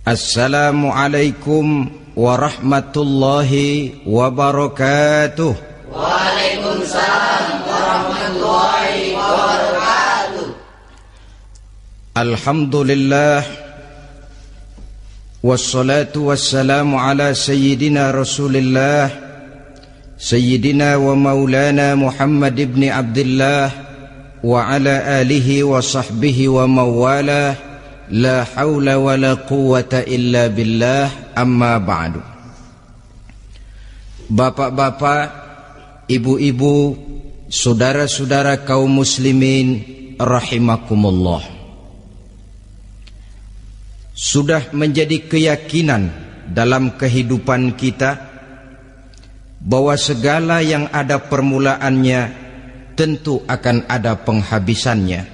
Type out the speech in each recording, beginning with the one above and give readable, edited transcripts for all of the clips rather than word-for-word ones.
Assalamualaikum warahmatullahi wabarakatuh. Waalaikumsalam warahmatullahi wabarakatuh. Alhamdulillah, wassalatu wassalamu ala sayyidina Rasulillah, sayyidina wa maulana Muhammad ibn Abdullah wa ala alihi wa sahbihi wa mawalah. La haula wa la quwwata illa billah, amma ba'du. Bapak-bapak, ibu-ibu, saudara-saudara kaum muslimin rahimakumullah. Sudah menjadi keyakinan dalam kehidupan kita bahwa segala yang ada permulaannya tentu akan ada penghabisannya.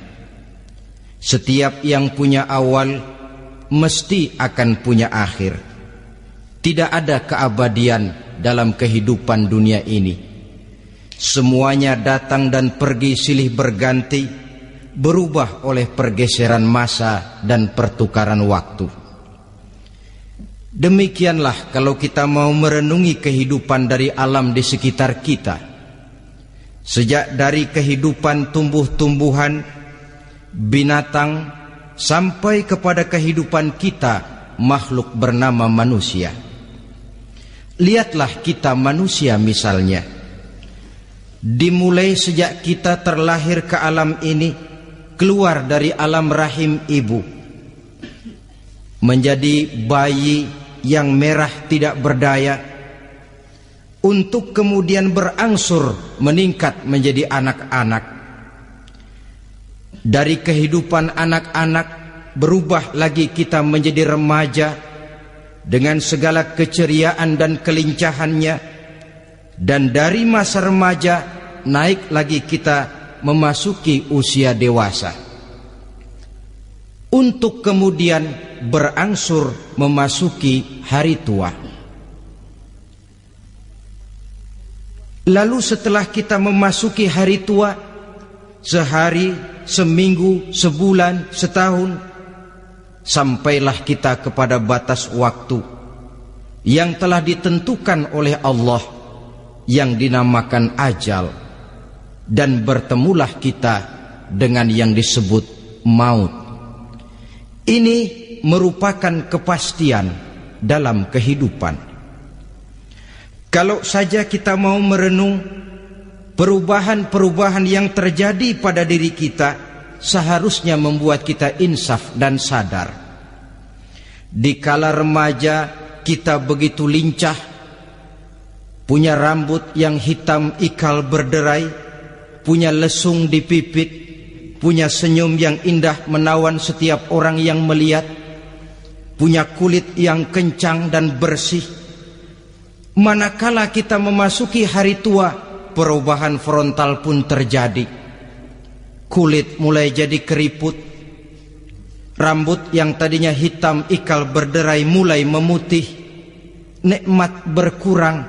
Setiap yang punya awal mesti akan punya akhir. Tidak ada keabadian dalam kehidupan dunia ini. Semuanya datang dan pergi silih berganti, berubah oleh pergeseran masa dan pertukaran waktu. Demikianlah kalau kita mau merenungi kehidupan dari alam di sekitar kita. Sejak dari kehidupan tumbuh-tumbuhan, binatang, sampai kepada kehidupan kita, makhluk bernama manusia. Lihatlah kita manusia misalnya. Dimulai sejak kita terlahir ke alam ini, keluar dari alam rahim ibu, menjadi bayi yang merah tidak berdaya, untuk kemudian berangsur meningkat menjadi anak-anak. Dari kehidupan anak-anak berubah lagi kita menjadi remaja dengan segala keceriaan dan kelincahannya, dan dari masa remaja naik lagi kita memasuki usia dewasa, untuk kemudian berangsur memasuki hari tua. Lalu setelah kita memasuki hari tua, sehari, seminggu, sebulan, setahun, sampailah kita kepada batas waktu yang telah ditentukan oleh Allah, yang dinamakan ajal, dan bertemulah kita dengan yang disebut maut. Ini merupakan kepastian dalam kehidupan. Kalau saja kita mau merenung perubahan-perubahan yang terjadi pada diri kita, seharusnya membuat kita insaf dan sadar. Di kala remaja kita begitu lincah, punya rambut yang hitam ikal berderai, punya lesung di pipit, punya senyum yang indah menawan setiap orang yang melihat, punya kulit yang kencang dan bersih. Manakala kita memasuki hari tua, perubahan frontal pun terjadi. Kulit mulai jadi keriput, rambut yang tadinya hitam ikal berderai mulai memutih, nikmat berkurang,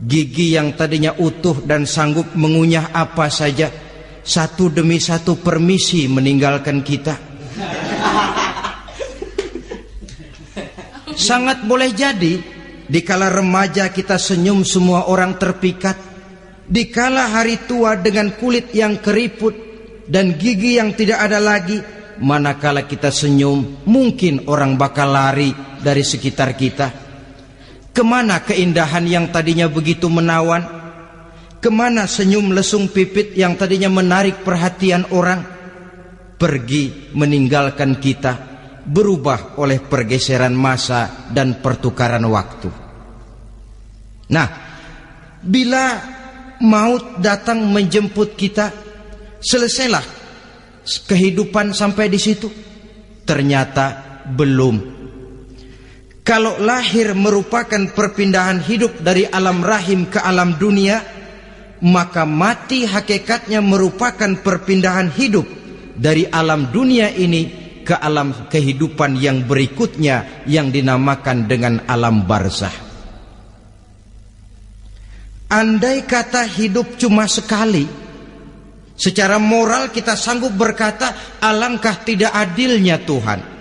gigi yang tadinya utuh dan sanggup mengunyah apa saja, satu demi satu permisi meninggalkan kita. Sangat boleh jadi dikala remaja kita senyum semua orang terpikat. Dikala hari tua dengan kulit yang keriput dan gigi yang tidak ada lagi, manakala kita senyum, mungkin orang bakal lari dari sekitar kita. Kemana keindahan yang tadinya begitu menawan? Kemana senyum lesung pipit yang tadinya menarik perhatian orang? Pergi meninggalkan kita, berubah oleh pergeseran masa dan pertukaran waktu. Nah, bila maut datang menjemput kita, selesailah kehidupan sampai di situ? Ternyata belum. Kalau lahir merupakan perpindahan hidup dari alam rahim ke alam dunia, maka mati hakikatnya merupakan perpindahan hidup dari alam dunia ini ke alam kehidupan yang berikutnya, yang dinamakan dengan alam barzah. Andai kata hidup cuma sekali, secara moral kita sanggup berkata, alangkah tidak adilnya Tuhan.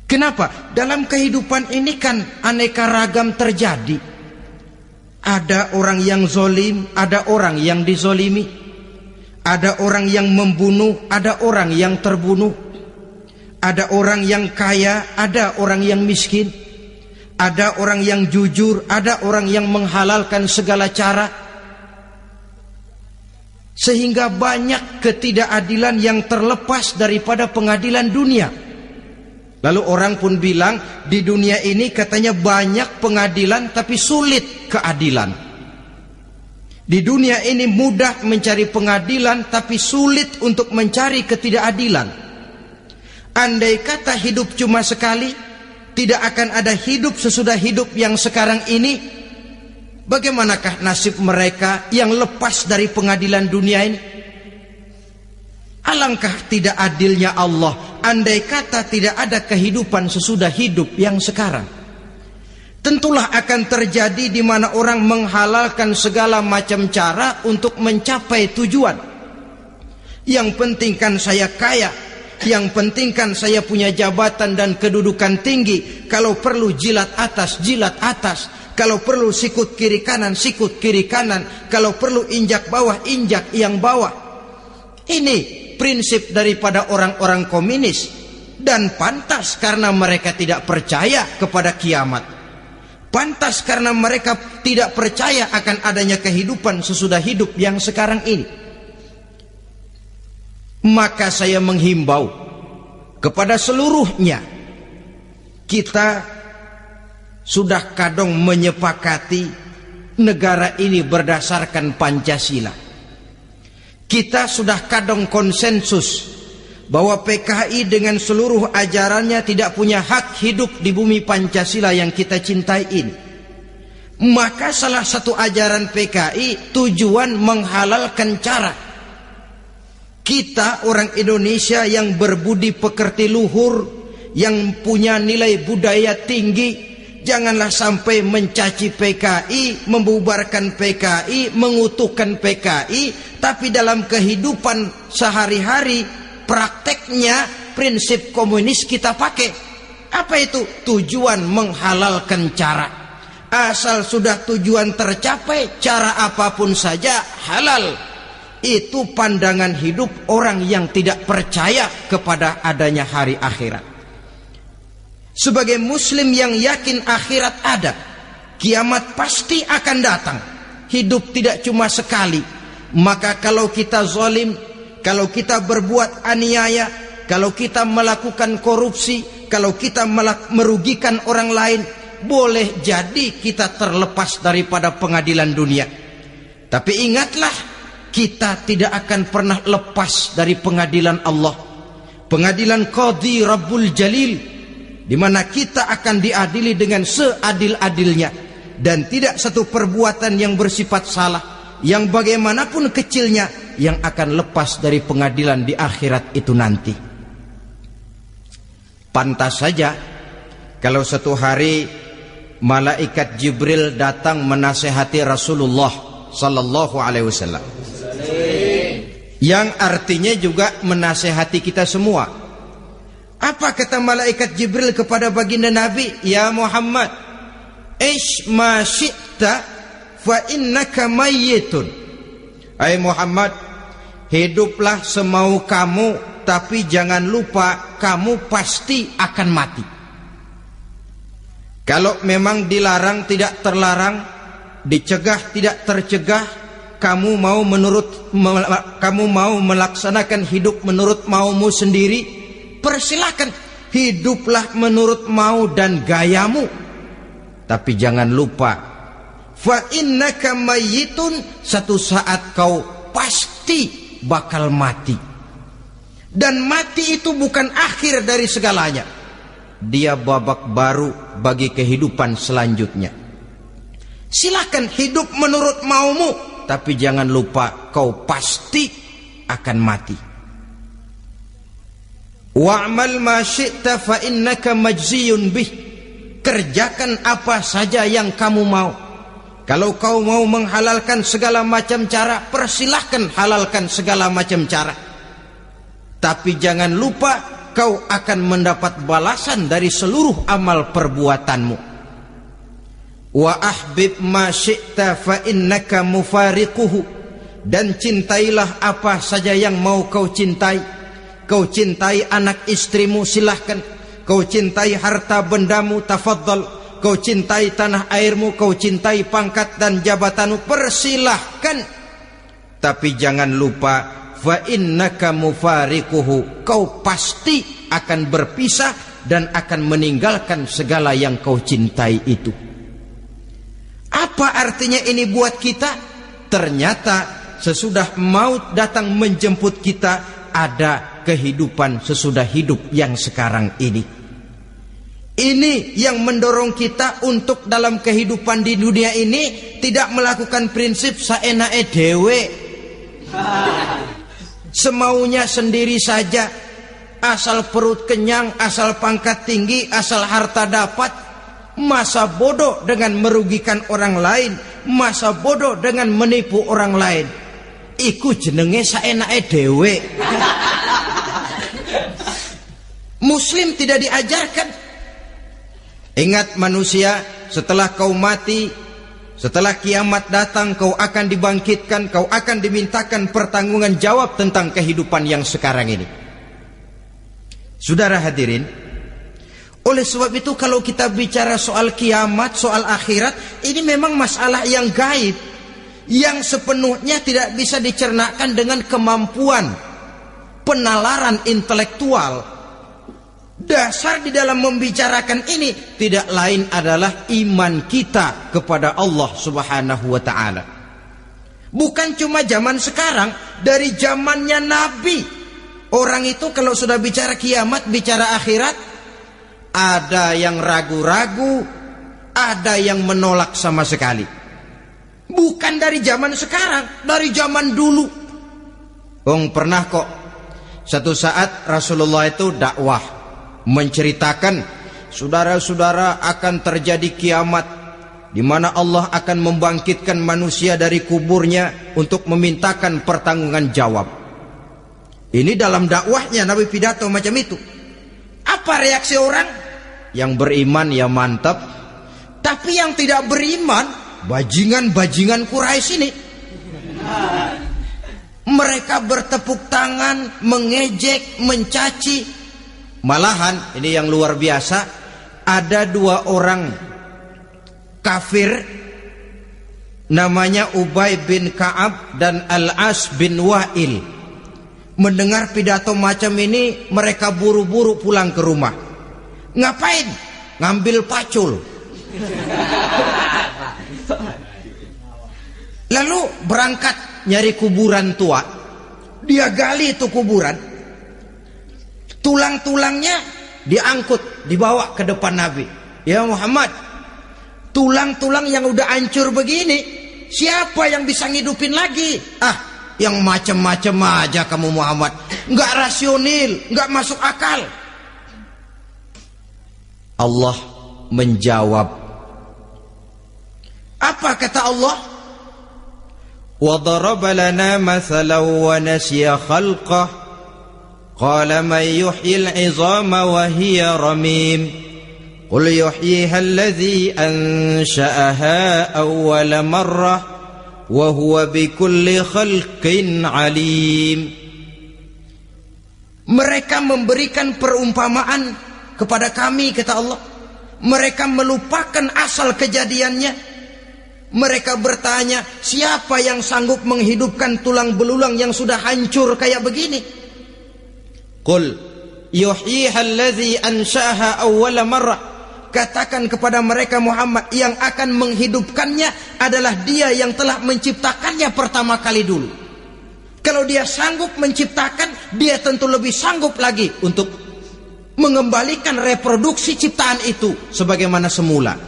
Kenapa? Dalam kehidupan ini kan aneka ragam terjadi. Ada orang yang zolim, ada orang yang dizolimi. Ada orang yang membunuh, ada orang yang terbunuh. Ada orang yang kaya, ada orang yang miskin. Ada orang yang jujur, ada orang yang menghalalkan segala cara. Sehingga banyak ketidakadilan yang terlepas daripada pengadilan dunia. Lalu orang pun bilang, di dunia ini katanya banyak pengadilan tapi sulit keadilan. Di dunia ini mudah mencari pengadilan tapi sulit untuk mencari ketidakadilan. Andai kata hidup cuma sekali, tidak akan ada hidup sesudah hidup yang sekarang ini. Bagaimanakah nasib mereka yang lepas dari pengadilan dunia ini? Alangkah tidak adilnya Allah andai kata tidak ada kehidupan sesudah hidup yang sekarang. Tentulah akan terjadi di mana orang menghalalkan segala macam cara untuk mencapai tujuan. Yang penting kan saya kaya, yang penting kan saya punya jabatan dan kedudukan tinggi. Kalau perlu jilat atas, jilat atas. Kalau perlu sikut kiri kanan, sikut kiri kanan. Kalau perlu injak bawah, injak yang bawah. Ini prinsip daripada orang-orang komunis, dan pantas karena mereka tidak percaya kepada kiamat. Pantas karena mereka tidak percaya akan adanya kehidupan sesudah hidup yang sekarang ini. Maka saya menghimbau kepada seluruhnya, kita sudah kadung menyepakati negara ini berdasarkan Pancasila. Kita sudah kadung konsensus bahwa PKI dengan seluruh ajarannya tidak punya hak hidup di bumi Pancasila yang kita cintai ini. Maka salah satu ajaran PKI tujuan menghalalkan cara. Kita orang Indonesia yang berbudi pekerti luhur, yang punya nilai budaya tinggi, janganlah sampai mencaci PKI, membubarkan PKI, mengutuhkan PKI, tapi dalam kehidupan sehari-hari prakteknya prinsip komunis kita pakai. Apa itu? Tujuan menghalalkan cara. Asal sudah tujuan tercapai, cara apapun saja halal. Itu pandangan hidup orang yang tidak percaya kepada adanya hari akhirat. Sebagai muslim yang yakin akhirat ada, kiamat pasti akan datang. Hidup tidak cuma sekali. Maka kalau kita zalim, kalau kita berbuat aniaya, kalau kita melakukan korupsi, kalau kita merugikan orang lain, boleh jadi kita terlepas daripada pengadilan dunia. Tapi ingatlah, kita tidak akan pernah lepas dari pengadilan Allah. Pengadilan Qadhi Rabbul Jalil, di mana kita akan diadili dengan seadil-adilnya, dan tidak satu perbuatan yang bersifat salah, yang bagaimanapun kecilnya, yang akan lepas dari pengadilan di akhirat itu nanti. Pantas saja kalau satu hari malaikat Jibril datang menasihati Rasulullah sallallahu alaihi wasallam, yang artinya juga menasihati kita semua. Apa kata malaikat Jibril kepada baginda Nabi? Ya Muhammad, ish ma syi'ta fa innaka mayyitun. Hai Muhammad, hiduplah semau kamu, tapi jangan lupa kamu pasti akan mati. Kalau memang dilarang tidak terlarang, dicegah tidak tercegah, kamu mau melaksanakan hidup menurut maumu sendiri, persilahkan, hiduplah menurut mau dan gayamu. Tapi jangan lupa, fa innaka mayyitun, satu saat kau pasti bakal mati. Dan mati itu bukan akhir dari segalanya, dia babak baru bagi kehidupan selanjutnya. Silahkan hidup menurut maumu, tapi jangan lupa kau pasti akan mati. Wa'mal ma syi'ta fa innaka majziyun bih. Kerjakan apa saja yang kamu mau. Kalau kau mau menghalalkan segala macam cara, persilahkan halalkan segala macam cara. Tapi jangan lupa kau akan mendapat balasan dari seluruh amal perbuatanmu. Wa ahbib ma syi'ta fa innaka mufariquhu, dan cintailah apa saja yang mau kau cintai. Kau cintai anak istrimu, silahkan. Kau cintai harta bendamu, tafadhal. Kau cintai tanah airmu, kau cintai pangkat dan jabatanmu, persilahkan. Tapi jangan lupa, fa innaka mufariquhu, kau pasti akan berpisah dan akan meninggalkan segala yang kau cintai itu. Apa artinya ini buat kita? Ternyata sesudah maut datang menjemput kita, ada kehidupan sesudah hidup yang sekarang ini. Ini yang mendorong kita untuk dalam kehidupan di dunia ini tidak melakukan prinsip saenake dhewe, semaunya sendiri saja, asal perut kenyang, asal pangkat tinggi, asal harta dapat. Masa bodoh dengan merugikan orang lain, masa bodoh dengan menipu orang lain. Iku jenenge saenake dhewe. Muslim tidak diajarkan. Ingat manusia, setelah kau mati, setelah kiamat datang, kau akan dibangkitkan, kau akan dimintakan pertanggungan jawab tentang kehidupan yang sekarang ini. Saudara hadirin, oleh sebab itu kalau kita bicara soal kiamat, soal akhirat, ini memang masalah yang gaib, yang sepenuhnya tidak bisa dicernakan dengan kemampuan penalaran intelektual. Dasar di dalam membicarakan ini tidak lain adalah iman kita kepada Allah Subhanahu wa ta'ala. Bukan cuma zaman sekarang, dari zamannya Nabi. Orang itu kalau sudah bicara kiamat, bicara akhirat, ada yang ragu-ragu, ada yang menolak sama sekali. Bukan dari zaman sekarang, dari zaman dulu. Pernah kok satu saat Rasulullah itu dakwah, menceritakan, saudara-saudara, akan terjadi kiamat di mana Allah akan membangkitkan manusia dari kuburnya untuk memintakan pertanggungan jawab. Ini dalam dakwahnya Nabi pidato macam itu. Apa reaksi orang? Yang beriman ya mantap, tapi yang tidak beriman, bajingan-bajingan Quraisy ini, mereka bertepuk tangan, mengejek, mencaci. Malahan ini yang luar biasa, ada dua orang kafir namanya Ubay bin Ka'ab dan Al-As bin Wa'il. Mendengar pidato macam ini, mereka buru-buru pulang ke rumah. Ngapain? Ngambil pacul. Lalu berangkat nyari kuburan tua. Dia gali itu kuburan. Tulang-tulangnya diangkut, dibawa ke depan Nabi. Ya Muhammad, tulang-tulang yang udah hancur begini, siapa yang bisa ngidupin lagi? Yang macam-macam aja kamu Muhammad, nggak rasional, nggak masuk akal. Allah menjawab. Apa kata Allah? Wa daraba lana mathalan wa nasiya khalqah. Qala man yuhyil 'izama wa hiya ramim. Qul yuhyiha alladhi ansha'aha awwala marrah wa huwa bikulli khalqin 'alim. Mereka memberikan perumpamaan kepada kami, kata Allah. Mereka melupakan asal kejadiannya. Mereka bertanya, siapa yang sanggup menghidupkan tulang belulang yang sudah hancur kayak begini? Qul yuhyiha alladhi ansha'aha awwala marrah. Katakan kepada mereka Muhammad, yang akan menghidupkannya adalah Dia yang telah menciptakannya pertama kali dulu. Kalau Dia sanggup menciptakan, Dia tentu lebih sanggup lagi untuk mengembalikan reproduksi ciptaan itu sebagaimana semula.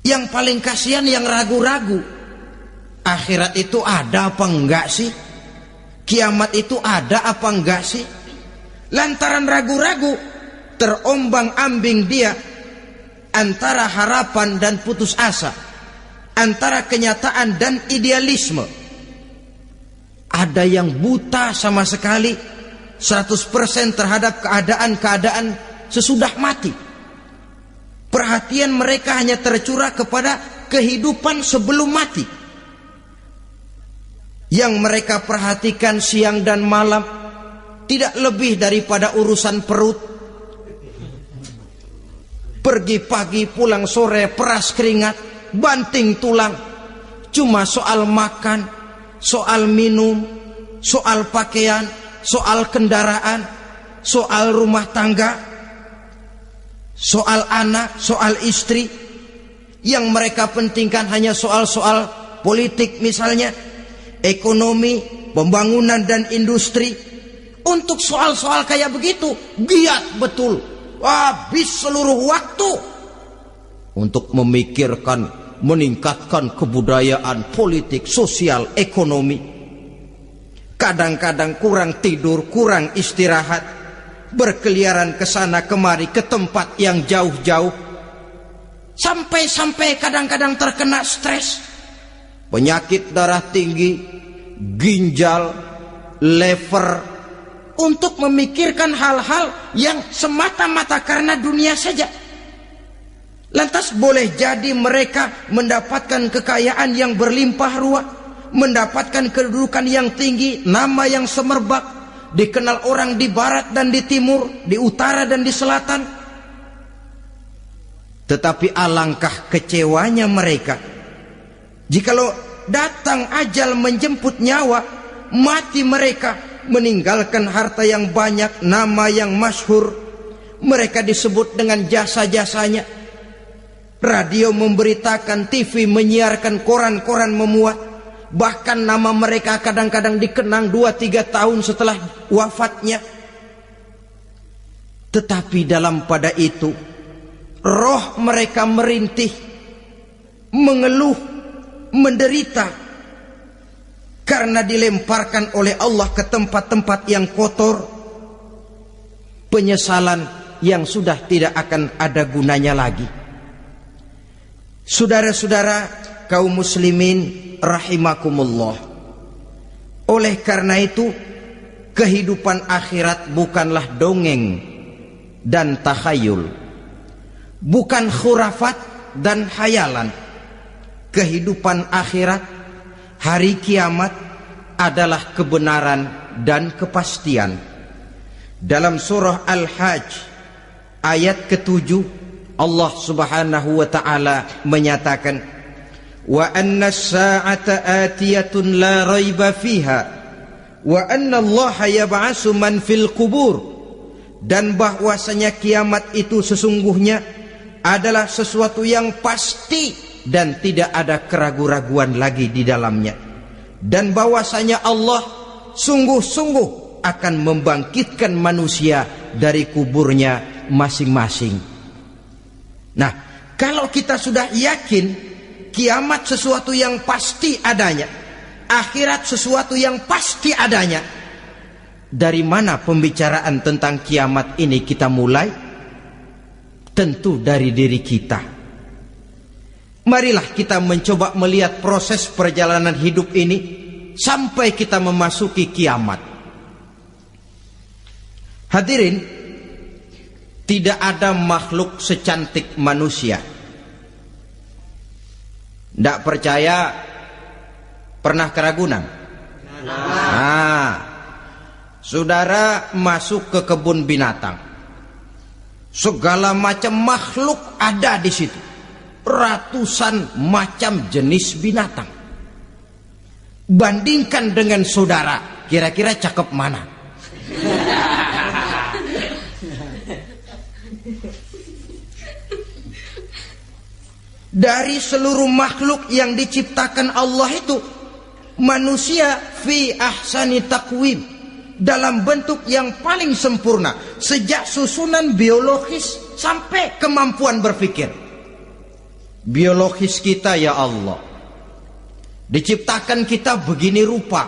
Yang paling kasihan yang ragu-ragu. Akhirat itu ada apa enggak sih? Kiamat itu ada apa enggak sih? Lantaran ragu-ragu, terombang-ambing dia antara harapan dan putus asa, antara kenyataan dan idealisme. Ada yang buta sama sekali 100% terhadap keadaan-keadaan sesudah mati. Perhatian mereka hanya tercurah kepada kehidupan sebelum mati. Yang mereka perhatikan siang dan malam tidak lebih daripada urusan perut. Pergi pagi, pulang sore, peras keringat, banting tulang. Cuma soal makan, soal minum, soal pakaian, soal kendaraan, soal rumah tangga, soal anak, soal istri. Yang mereka pentingkan hanya soal-soal politik misalnya, ekonomi, pembangunan dan industri. Untuk soal-soal kayak begitu giat betul, habis seluruh waktu untuk memikirkan, meningkatkan kebudayaan, politik, sosial, ekonomi. Kadang-kadang kurang tidur, kurang istirahat, berkeliaran ke sana kemari ke tempat yang jauh-jauh, sampai kadang-kadang terkena stres, penyakit darah tinggi, ginjal, lever, untuk memikirkan hal-hal yang semata-mata karena dunia saja. Lantas boleh jadi mereka mendapatkan kekayaan yang berlimpah ruah, mendapatkan kedudukan yang tinggi, nama yang semerbak, dikenal orang di barat dan di timur, di utara dan di selatan. Tetapi alangkah kecewanya mereka jikalau datang ajal menjemput nyawa, mati mereka, meninggalkan harta yang banyak, nama yang masyhur. Mereka disebut dengan jasa-jasanya. Radio memberitakan, TV menyiarkan, koran-koran memuat. Bahkan nama mereka kadang-kadang dikenang 2-3 tahun setelah wafatnya. Tetapi dalam pada itu, roh mereka merintih, mengeluh, menderita, karena dilemparkan oleh Allah ke tempat-tempat yang kotor. Penyesalan yang sudah tidak akan ada gunanya lagi. Saudara-saudara kaum muslimin rahimakumullah, oleh karena itu kehidupan akhirat bukanlah dongeng dan takhayul, bukan khurafat dan hayalan. Kehidupan akhirat, hari kiamat adalah kebenaran dan kepastian. Dalam surah Al-Hajj ayat ke-7, Allah Subhanahu wa taala menyatakan, wa anna as-sa'ata atiyatun la raiba fiha wa anna Allah yab'atsu man fil qubur. Dan bahwasanya kiamat itu sesungguhnya adalah sesuatu yang pasti dan tidak ada keraguan-raguan lagi di dalamnya. Dan bahwasanya Allah sungguh-sungguh akan membangkitkan manusia dari kuburnya masing-masing. Nah, kalau kita sudah yakin kiamat sesuatu yang pasti adanya, akhirat sesuatu yang pasti adanya, dari mana pembicaraan tentang kiamat ini kita mulai? Tentu dari diri kita. Marilah kita mencoba melihat proses perjalanan hidup ini sampai kita memasuki kiamat. Hadirin, tidak ada makhluk secantik manusia. Tidak percaya? Pernah ke Ragunan? Nah, saudara masuk ke kebun binatang, segala macam makhluk ada di situ. Ratusan macam jenis binatang. Bandingkan dengan saudara, kira-kira cakep mana? Dari seluruh makhluk yang diciptakan Allah itu, manusia fi ahsani taqwim, dalam bentuk yang paling sempurna, sejak susunan biologis sampai kemampuan berpikir. Biologis kita, ya Allah, diciptakan kita begini rupa,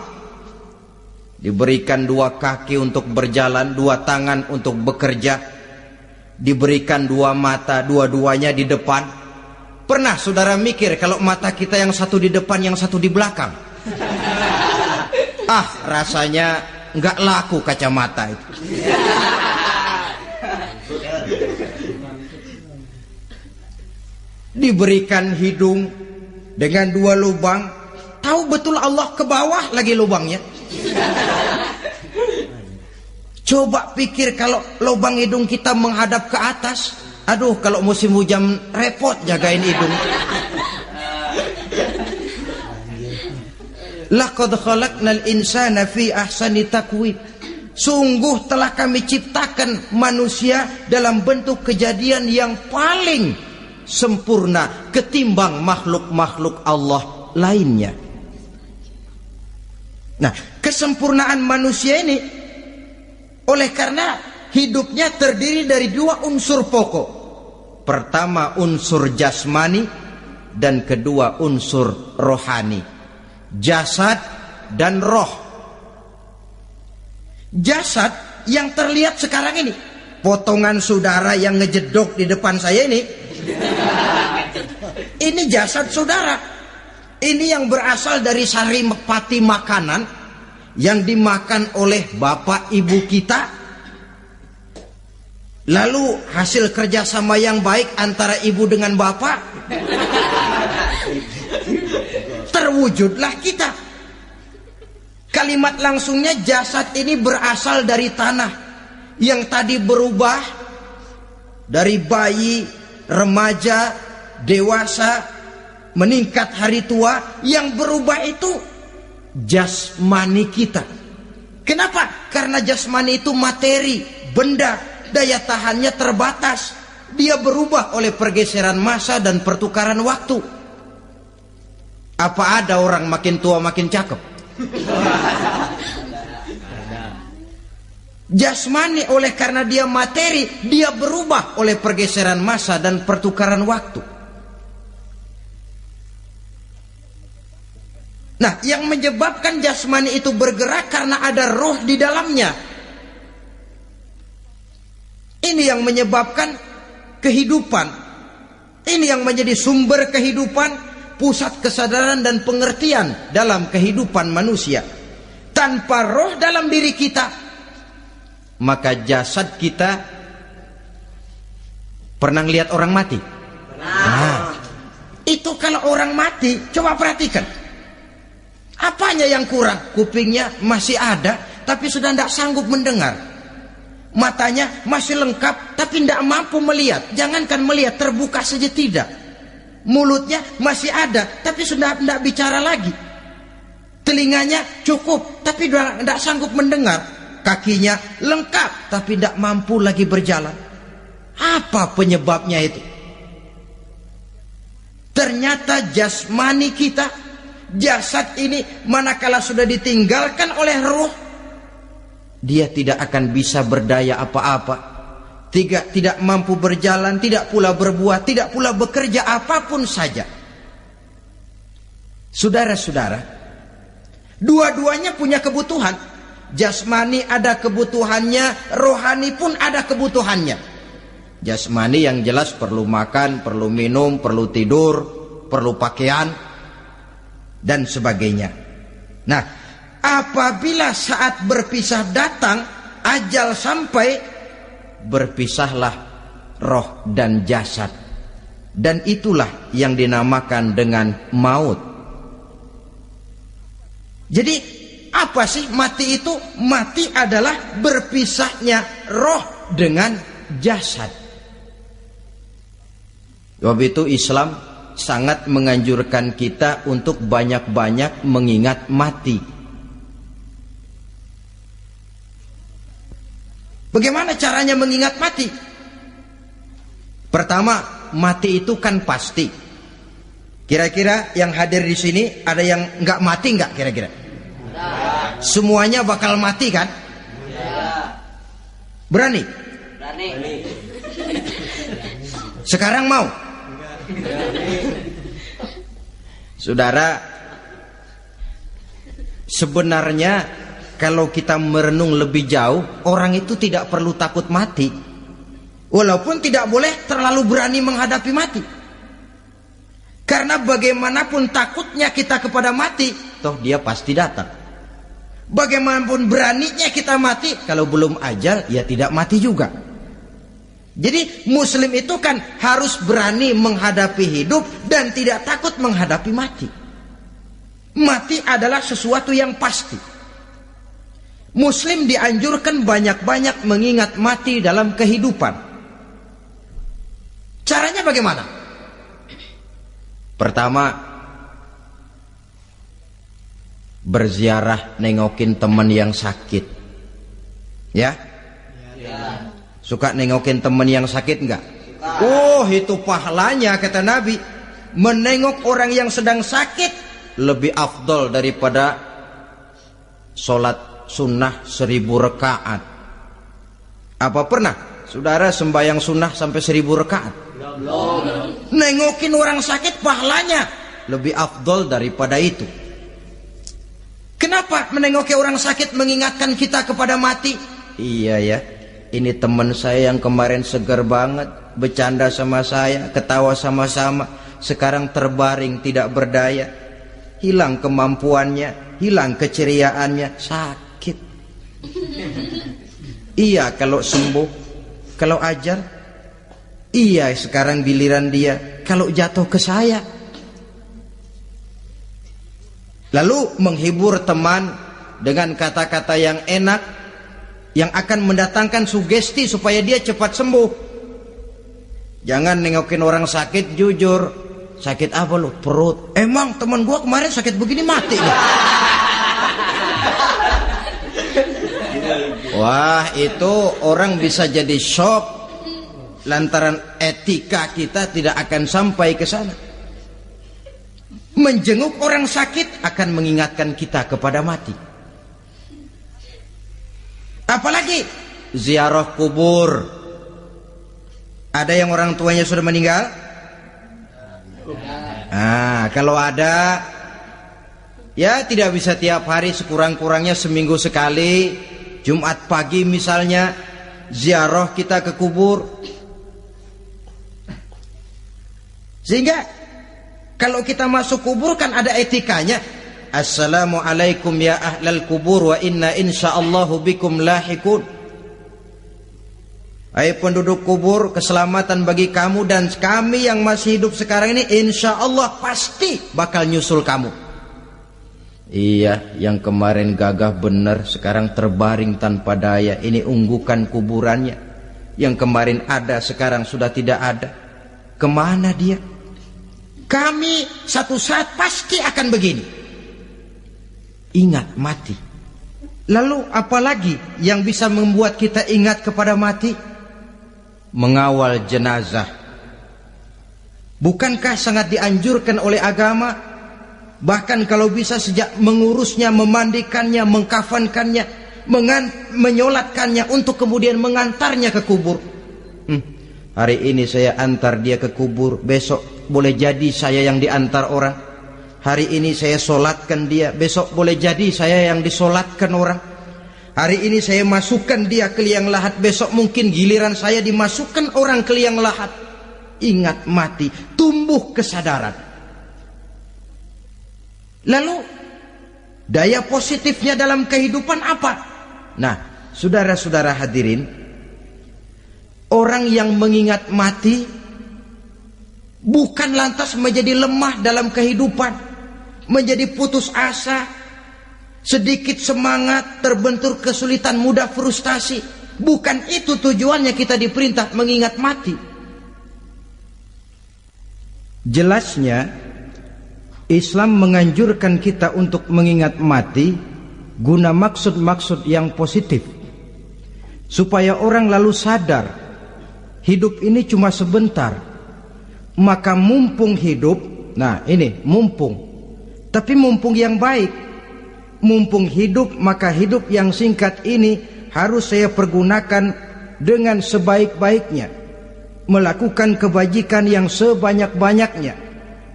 diberikan 2 kaki untuk berjalan, 2 tangan untuk bekerja, diberikan 2 mata, dua-duanya di depan. Pernah saudara mikir kalau mata kita yang satu di depan, yang satu di belakang? Ah, rasanya nggak laku kacamata itu. Diberikan hidung dengan 2 lubang, tahu betul Allah ke bawah lagi lubangnya. Coba pikir kalau lubang hidung kita menghadap ke atas. Aduh, kalau musim hujan repot jagain hidung. Laqad khalaqnal insana fi ahsani taqwim. Sungguh telah kami ciptakan manusia dalam bentuk kejadian yang paling sempurna ketimbang makhluk-makhluk Allah lainnya. Nah, kesempurnaan manusia ini oleh karena hidupnya terdiri dari 2 unsur pokok. Pertama unsur jasmani dan kedua unsur rohani. Jasad dan roh. Jasad yang terlihat sekarang ini, potongan saudara yang ngejedok di depan saya ini jasad saudara. Ini yang berasal dari saripati makanan yang dimakan oleh bapak ibu kita. Lalu hasil kerjasama yang baik antara ibu dengan bapak, terwujudlah kita. Kalimat langsungnya, jasad ini berasal dari tanah yang tadi berubah dari bayi, remaja, dewasa, meningkat hari tua. Yang berubah itu jasmani kita. Kenapa? Karena jasmani itu materi, benda, daya tahannya terbatas. Dia berubah oleh pergeseran masa dan pertukaran waktu. Apa ada orang makin tua makin cakep? Jasmani oleh karena dia materi, dia berubah oleh pergeseran masa dan pertukaran waktu. Nah, yang menyebabkan jasmani itu bergerak karena ada roh di dalamnya. Ini yang menyebabkan kehidupan. Ini yang menjadi sumber kehidupan, pusat kesadaran dan pengertian dalam kehidupan manusia. Tanpa roh dalam diri kita, maka jasad kita, pernah lihat orang mati? Nah, itu kalau orang mati, coba perhatikan. Apanya yang kurang? Kupingnya masih ada, tapi sudah tidak sanggup mendengar. Matanya masih lengkap, tapi tidak mampu melihat. Jangankan melihat, terbuka saja tidak. Mulutnya masih ada, tapi sudah tidak bicara lagi. Telinganya cukup, tapi sudah tidak sanggup mendengar. Kakinya lengkap, tapi tidak mampu lagi berjalan. Apa penyebabnya itu? Ternyata jasmani kita, jasad ini manakala sudah ditinggalkan oleh ruh, dia tidak akan bisa berdaya apa-apa. Tidak mampu berjalan, tidak pula berbuat, tidak pula bekerja apapun saja. Saudara-saudara, dua-duanya punya kebutuhan. Jasmani ada kebutuhannya, rohani pun ada kebutuhannya. Jasmani yang jelas perlu makan, perlu minum, perlu tidur, perlu pakaian, dan sebagainya. Nah, apabila saat berpisah datang, ajal sampai, berpisahlah roh dan jasad. Dan itulah yang dinamakan dengan maut. Jadi apa sih mati itu? Mati adalah berpisahnya roh dengan jasad. Sebab itu Islam sangat menganjurkan kita untuk banyak-banyak mengingat mati. Bagaimana caranya mengingat mati? Pertama, mati itu kan pasti. Kira-kira yang hadir di sini ada yang nggak mati nggak kira-kira? Semuanya bakal mati kan? Berani? Berani. Sekarang mau? Saudara, sebenarnya kalau kita merenung lebih jauh, orang itu tidak perlu takut mati. Walaupun tidak boleh terlalu berani menghadapi mati. Karena bagaimanapun takutnya kita kepada mati, toh dia pasti datang. Bagaimanapun beraninya kita mati, kalau belum ajal ya tidak mati juga. Jadi muslim itu kan harus berani menghadapi hidup dan tidak takut menghadapi mati. Mati adalah sesuatu yang pasti. Muslim dianjurkan banyak-banyak mengingat mati dalam kehidupan. Caranya bagaimana? Pertama, berziarah nengokin teman yang sakit. Ya? Suka nengokin teman yang sakit enggak? Oh, itu pahalanya kata Nabi. Menengok orang yang sedang sakit lebih afdol daripada sholat sunnah 1000 rakaat. Apa pernah saudara sembahyang sunnah sampai 1000 rakaat? Nengokin orang sakit pahalanya lebih afdol daripada itu. Kenapa menengoki orang sakit mengingatkan kita kepada mati? Iya ya, ini teman saya yang kemarin segar banget, bercanda sama saya, ketawa sama-sama, sekarang terbaring tidak berdaya, hilang kemampuannya, hilang keceriaannya, sakit. Iya kalau sembuh, kalau ajal, iya sekarang giliran dia, kalau jatuh ke saya. Lalu menghibur teman dengan kata-kata yang enak, yang akan mendatangkan sugesti supaya dia cepat sembuh. Jangan nengokin orang sakit jujur. Sakit apa lu? Perut. Emang teman gua kemarin sakit begini mati nih. Wah, itu orang bisa jadi shock lantaran etika kita tidak akan sampai ke sana. Menjenguk orang sakit akan mengingatkan kita kepada mati. Apalagi ziarah kubur. Ada yang orang tuanya sudah meninggal? Kalau ada, ya tidak bisa tiap hari, sekurang-kurangnya seminggu sekali, Jumat pagi misalnya, ziarah kita ke kubur. Sehingga kalau kita masuk kubur kan ada etikanya. Assalamualaikum ya ahlal kubur wa inna insyaallahu bikum lahikun. Hai penduduk kubur, keselamatan bagi kamu dan kami yang masih hidup sekarang ini insyaallah pasti bakal nyusul kamu. Iya, yang kemarin gagah benar sekarang terbaring tanpa daya. Ini unggukan kuburannya. Yang kemarin ada sekarang sudah tidak ada. Kemana dia? Kami satu saat pasti akan begini. Ingat mati. Lalu apalagi yang bisa membuat kita ingat kepada mati? Mengawal jenazah. Bukankah sangat dianjurkan oleh agama? Bahkan kalau bisa sejak mengurusnya, memandikannya, mengkafankannya, menyolatkannya untuk kemudian mengantarnya ke kubur. Hari ini saya antar dia ke kubur, besok boleh jadi saya yang diantar orang. Hari ini saya solatkan dia, besok boleh jadi saya yang disolatkan orang. Hari ini saya masukkan dia ke liang lahat, besok mungkin giliran saya dimasukkan orang ke liang lahat. Ingat mati, tumbuh kesadaran. Lalu daya positifnya dalam kehidupan apa? Nah, saudara-saudara hadirin, orang yang mengingat mati bukan lantas menjadi lemah dalam kehidupan, menjadi putus asa, sedikit semangat, terbentur kesulitan, mudah frustasi. Bukan itu tujuannya kita diperintah mengingat mati. Jelasnya Islam menganjurkan kita untuk mengingat mati guna maksud-maksud yang positif, supaya orang lalu sadar hidup ini cuma sebentar. Maka mumpung hidup, nah ini mumpung, tapi mumpung yang baik. Mumpung hidup, maka hidup yang singkat ini harus saya pergunakan dengan sebaik-baiknya, melakukan kebajikan yang sebanyak-banyaknya,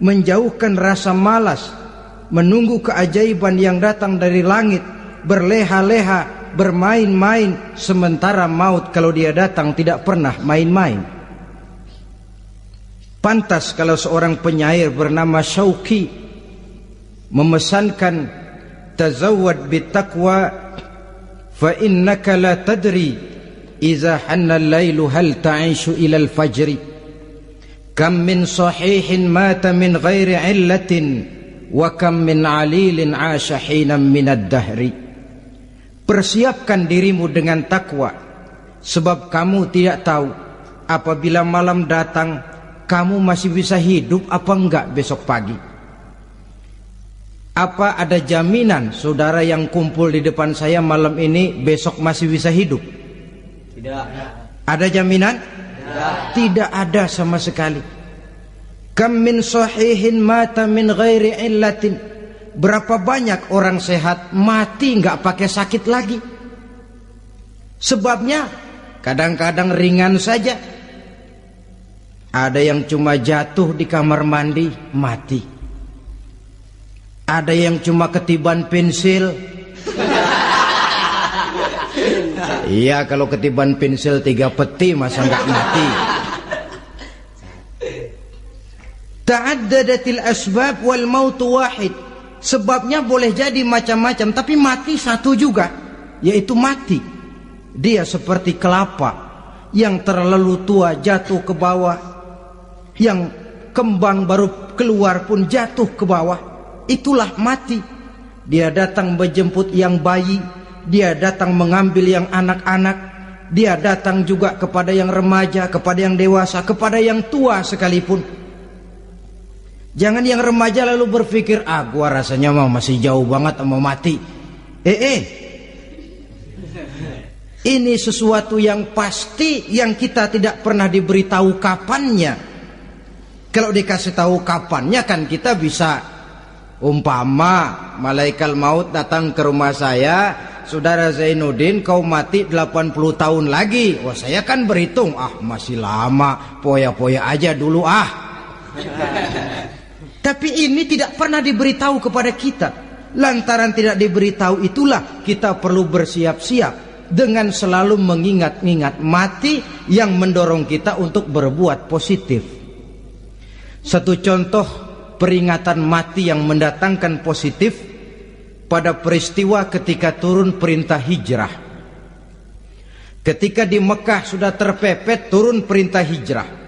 menjauhkan rasa malas, menunggu keajaiban yang datang dari langit, berleha-leha, bermain-main, sementara maut kalau dia datang tidak pernah main-main. Pantas kalau seorang penyair bernama Syauqi memesankan tazawwad bittaqwa fa innaka la tadri idza hanna al-lailu hal ta'ishu ila al-fajri kam min sahihin mata min ghairi illatin wa kam min alilin 'asha hinan min ad-dahri. Persiapkan dirimu dengan takwa, sebab kamu tidak tahu apabila malam datang kamu masih bisa hidup apa enggak besok pagi. Apa ada jaminan saudara yang kumpul di depan saya malam ini besok masih bisa hidup? Tidak. Ada jaminan? Tidak ada sama sekali. Kam min sahihin mata min ghairi illatin. Berapa banyak orang sehat mati nggak pakai sakit lagi. Sebabnya kadang-kadang ringan saja. Ada yang cuma jatuh di kamar mandi mati. Ada yang cuma ketiban pensil. Iya, kalau ketiban pensil 3 peti masa nggak mati. Ta'addadatil asbab wal mautu wahid. Sebabnya boleh jadi macam-macam, tapi mati satu juga, yaitu mati. Dia seperti kelapa yang terlalu tua jatuh ke bawah, yang kembang baru keluar pun jatuh ke bawah. Itulah mati. Dia datang menjemput yang bayi, dia datang mengambil yang anak-anak, dia datang juga kepada yang remaja, kepada yang dewasa, kepada yang tua sekalipun. Jangan yang remaja lalu berpikir, gua rasanya masih jauh banget mau mati. Ini sesuatu yang pasti yang kita tidak pernah diberitahu kapannya. Kalau dikasih tahu kapannya kan kita bisa, umpama malaikat maut datang ke rumah saya, saudara Zainuddin kau mati 80 tahun lagi. Wah, saya kan berhitung, masih lama, poya-poya aja dulu Tapi ini tidak pernah diberitahu kepada kita. Lantaran tidak diberitahu itulah kita perlu bersiap-siap dengan selalu mengingat-ingat mati yang mendorong kita untuk berbuat positif. Satu contoh peringatan mati yang mendatangkan positif pada peristiwa ketika turun perintah hijrah. Ketika di Mekah sudah terpepet turun perintah hijrah.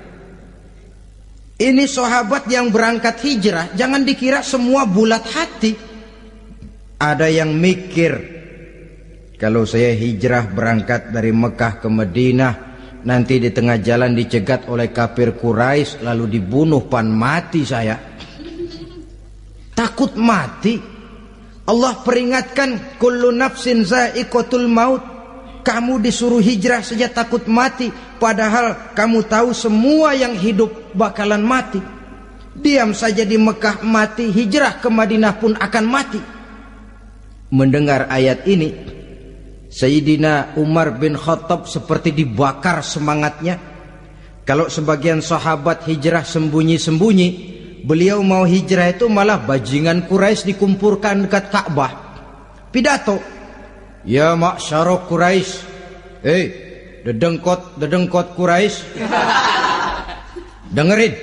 Ini sahabat yang berangkat hijrah, jangan dikira semua bulat hati. Ada yang mikir, kalau saya hijrah berangkat dari Mekah ke Madinah, nanti di tengah jalan dicegat oleh kafir Quraisy lalu dibunuh, mati saya. Takut mati. Allah peringatkan, kullu nafsin za'iqatul maut. Kamu disuruh hijrah saja takut mati, padahal kamu tahu semua yang hidup bakalan mati. Diam saja di Mekah mati, hijrah ke Madinah pun akan mati. Mendengar ayat ini, Sayyidina Umar bin Khattab seperti dibakar semangatnya. Kalau sebagian sahabat hijrah sembunyi-sembunyi, beliau mau hijrah itu malah bajingan Quraisy dikumpulkan dekat Ka'bah. Pidato, ya ma'syarah Quraisy, dedengkot Quraisy, dengerin.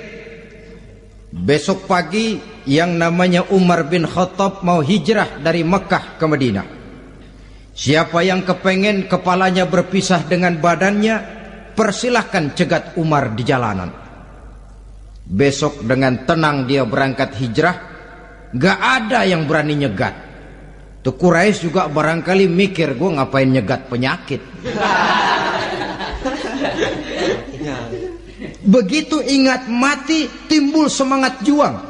Besok pagi yang namanya Umar bin Khattab mau hijrah dari Mekah ke Madinah. Siapa yang kepengen kepalanya berpisah dengan badannya, persilahkan cegat Umar di jalanan. Besok dengan tenang dia berangkat hijrah, gak ada yang berani nyegat. Tuh Quraisy juga barangkali mikir, gue ngapain nyegat penyakit. Begitu ingat mati, timbul semangat juang,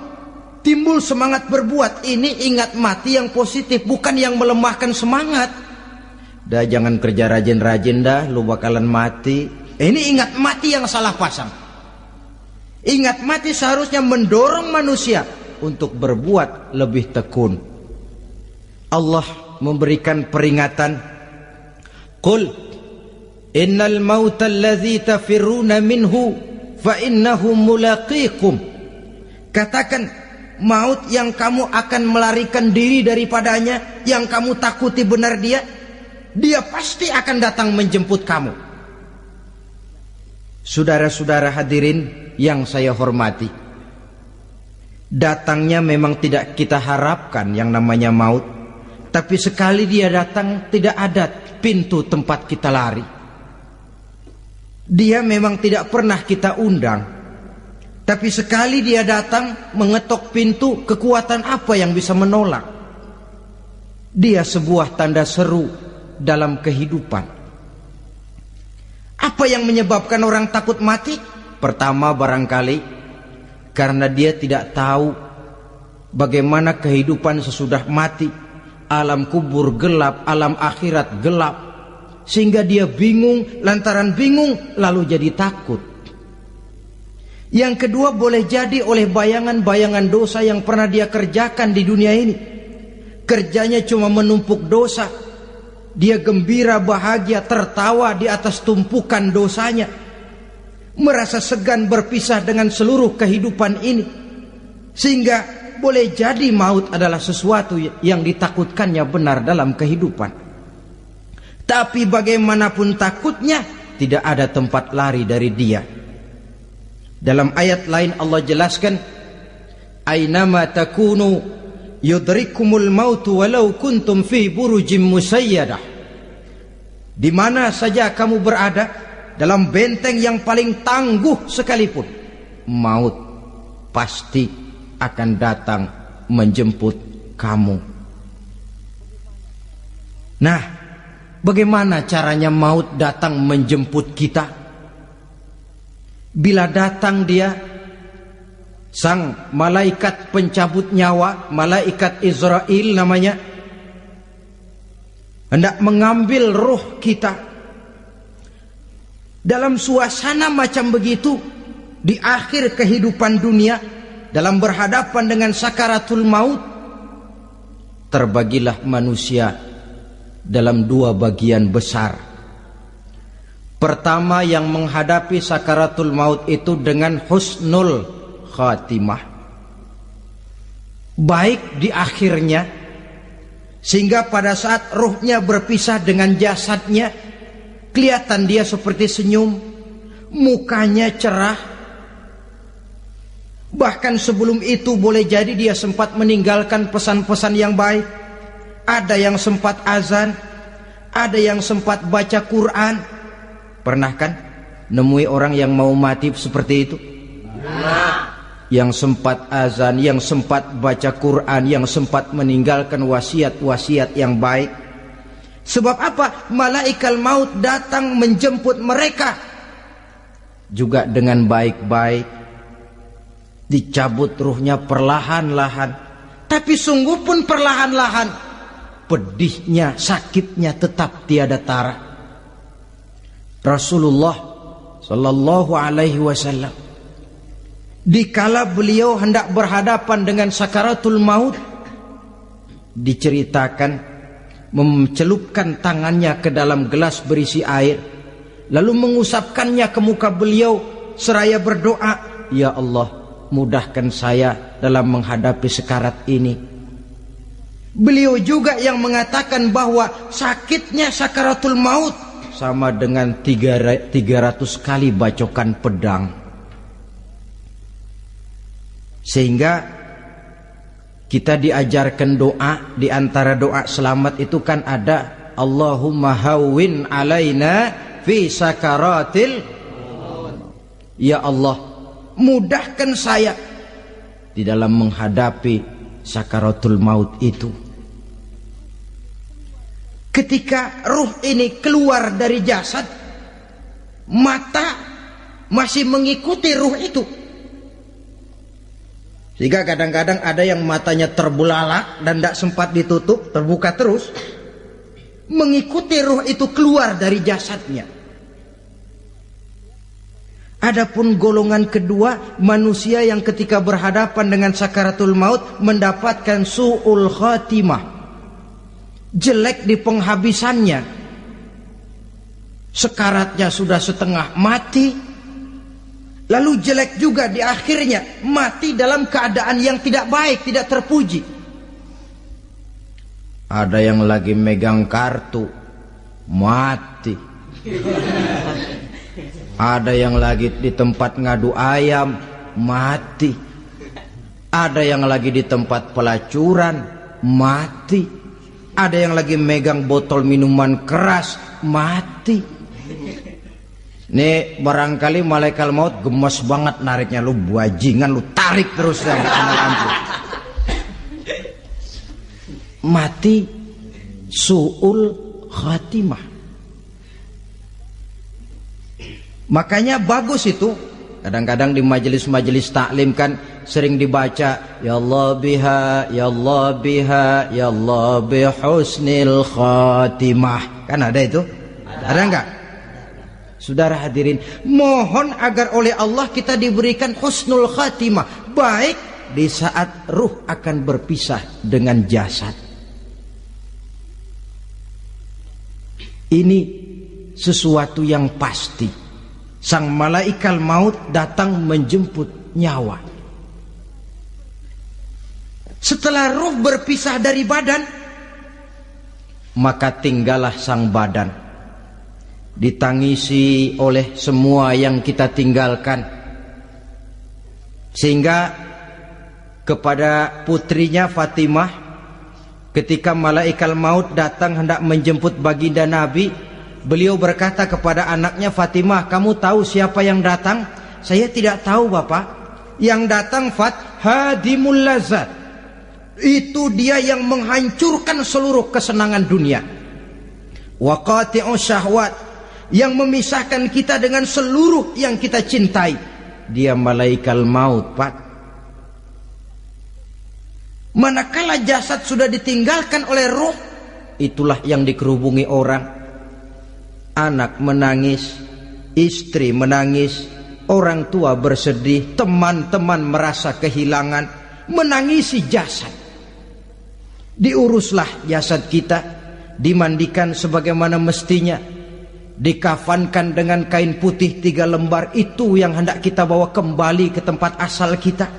timbul semangat berbuat. Ini ingat mati yang positif, bukan yang melemahkan semangat. Dah jangan kerja rajin-rajin dah, lu bakalan mati. Ini ingat mati yang salah pasang. Ingat mati seharusnya mendorong manusia untuk berbuat lebih tekun. Allah memberikan peringatan, qul innal mauta allazi tafirruna minhu fa innahu mulaqikum. Katakan, maut yang kamu akan melarikan diri daripadanya, yang kamu takuti benar dia pasti akan datang menjemput kamu. Saudara-saudara hadirin yang saya hormati, datangnya memang tidak kita harapkan yang namanya maut. Tapi sekali dia datang, tidak ada pintu tempat kita lari. Dia memang tidak pernah kita undang, tapi sekali dia datang mengetok pintu, kekuatan apa yang bisa menolak? Dia sebuah tanda seru dalam kehidupan. Apa yang menyebabkan orang takut mati? Pertama, barangkali karena dia tidak tahu bagaimana kehidupan sesudah mati. Alam kubur gelap, alam akhirat gelap, sehingga dia bingung. Lantaran bingung lalu jadi takut. Yang kedua, boleh jadi oleh bayangan-bayangan dosa yang pernah dia kerjakan di dunia ini. Kerjanya cuma menumpuk dosa. Dia gembira, bahagia, tertawa di atas tumpukan dosanya, merasa segan berpisah dengan seluruh kehidupan ini. Sehingga boleh jadi maut adalah sesuatu yang ditakutkannya benar dalam kehidupan. Tapi bagaimanapun takutnya, tidak ada tempat lari dari dia. Dalam ayat lain Allah jelaskan, Ainama takunu yudrikumul mautu walau kuntum fi burujim musayyadah. Di mana saja kamu berada, dalam benteng yang paling tangguh sekalipun, maut pasti akan datang menjemput kamu. Nah, bagaimana caranya maut datang menjemput kita? Bila datang dia, sang malaikat pencabut nyawa, malaikat Israel namanya, hendak mengambil ruh kita. Dalam suasana macam begitu, di akhir kehidupan dunia, dalam berhadapan dengan sakaratul maut, terbagilah manusia dalam dua bagian besar. Pertama, yang menghadapi sakaratul maut itu dengan husnul khatimah, baik di akhirnya, sehingga pada saat ruhnya berpisah dengan jasadnya, kelihatan dia seperti senyum, mukanya cerah. Bahkan sebelum itu boleh jadi dia sempat meninggalkan pesan-pesan yang baik. Ada yang sempat azan, ada yang sempat baca Quran. Pernah kan nemui orang yang mau mati seperti itu? Yang sempat azan, yang sempat baca Quran, yang sempat meninggalkan wasiat-wasiat yang baik. Sebab apa? Malaikat maut datang menjemput mereka juga dengan baik-baik. Dicabut ruhnya perlahan-lahan, tapi sungguh pun perlahan-lahan. Pedihnya, sakitnya tetap tiada tara. Rasulullah Sallallahu Alaihi Wasallam, dikala beliau hendak berhadapan dengan sakaratul maut, diceritakan mencelupkan tangannya ke dalam gelas berisi air, lalu mengusapkannya ke muka beliau seraya berdoa, Ya Allah, mudahkan saya dalam menghadapi sekarat ini. Beliau juga yang mengatakan bahwa sakitnya sakaratul maut sama dengan 300 kali bacokan pedang. Sehingga kita diajarkan doa. Di antara doa selamat itu kan ada, Allahumma hawwin alaina fi sakaratil maut. Ya Allah, mudahkan saya di dalam menghadapi sakaratul maut itu. Ketika ruh ini keluar dari jasad, mata masih mengikuti ruh itu. Sehingga kadang-kadang ada yang matanya terbelalak dan tidak sempat ditutup, terbuka terus, mengikuti ruh itu keluar dari jasadnya. Adapun golongan kedua, manusia yang ketika berhadapan dengan sakaratul maut mendapatkan su'ul khatimah, jelek di penghabisannya. Sekaratnya sudah setengah mati, lalu jelek juga di akhirnya, mati dalam keadaan yang tidak baik, tidak terpuji. Ada yang lagi megang kartu, mati. Ada yang lagi di tempat ngadu ayam, mati. Ada yang lagi di tempat pelacuran, mati. Ada yang lagi megang botol minuman keras, mati. Nih barangkali malaikat maut gemes banget nariknya, lu bajingan, lu tarik terus ya, mati su'ul khatimah. Makanya bagus itu. Kadang-kadang di majelis-majelis taklim kan sering dibaca, ya Allah biha, ya Allah biha, ya Allah bihusnil khatimah. Kan ada itu? Ada enggak? Saudara hadirin, mohon agar oleh Allah kita diberikan husnul khatimah, baik di saat ruh akan berpisah dengan jasad. Ini sesuatu yang pasti. Sang malaikat maut datang menjemput nyawa. Setelah ruh berpisah dari badan, maka tinggallah sang badan, ditangisi oleh semua yang kita tinggalkan. Sehingga kepada putrinya Fatimah, ketika malaikat maut datang hendak menjemput baginda Nabi, beliau berkata kepada anaknya, Fatimah, kamu tahu siapa yang datang? Saya tidak tahu, Bapak. Yang datang hadimul lazat. Itu dia yang menghancurkan seluruh kesenangan dunia. Wa qati'u syahwat, yang memisahkan kita dengan seluruh yang kita cintai. Dia malaikat maut, Pak. Manakala jasad sudah ditinggalkan oleh roh, itulah yang dikerubungi orang. Anak menangis, istri menangis, orang tua bersedih, teman-teman merasa kehilangan, menangisi jasad. Diuruslah jasad kita, dimandikan sebagaimana mestinya, dikafankan dengan kain putih 3 lembar. Itu yang hendak kita bawa kembali ke tempat asal kita.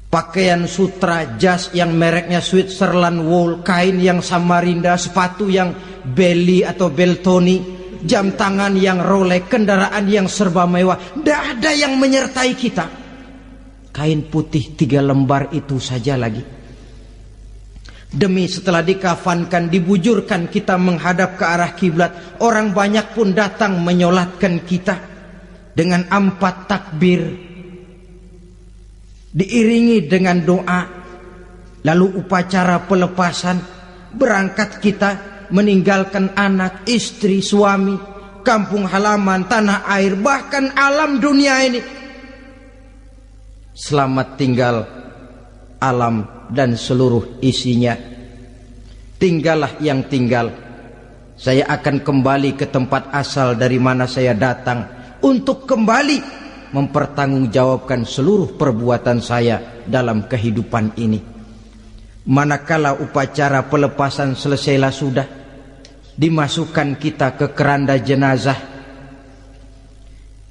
Pakaian sutra, jas yang mereknya Switzerland wool, kain yang Samarinda, sepatu yang Belly atau Beltoni, jam tangan yang Rolex, kendaraan yang serba mewah. Tidak ada yang menyertai kita. Kain putih 3 lembar itu saja lagi. Demi setelah dikafankan, dibujurkan kita menghadap ke arah kiblat, orang banyak pun datang menyolatkan kita dengan 4 takbir, diiringi dengan doa. Lalu upacara pelepasan, berangkat kita meninggalkan anak, istri, suami, kampung halaman, tanah air, bahkan alam dunia ini. Selamat tinggal alam dan seluruh isinya. Tinggallah yang tinggal. Saya akan kembali ke tempat asal dari mana saya datang, untuk kembali mempertanggungjawabkan seluruh perbuatan saya dalam kehidupan ini. Manakala upacara pelepasan selesailah sudah, dimasukkan kita ke keranda jenazah,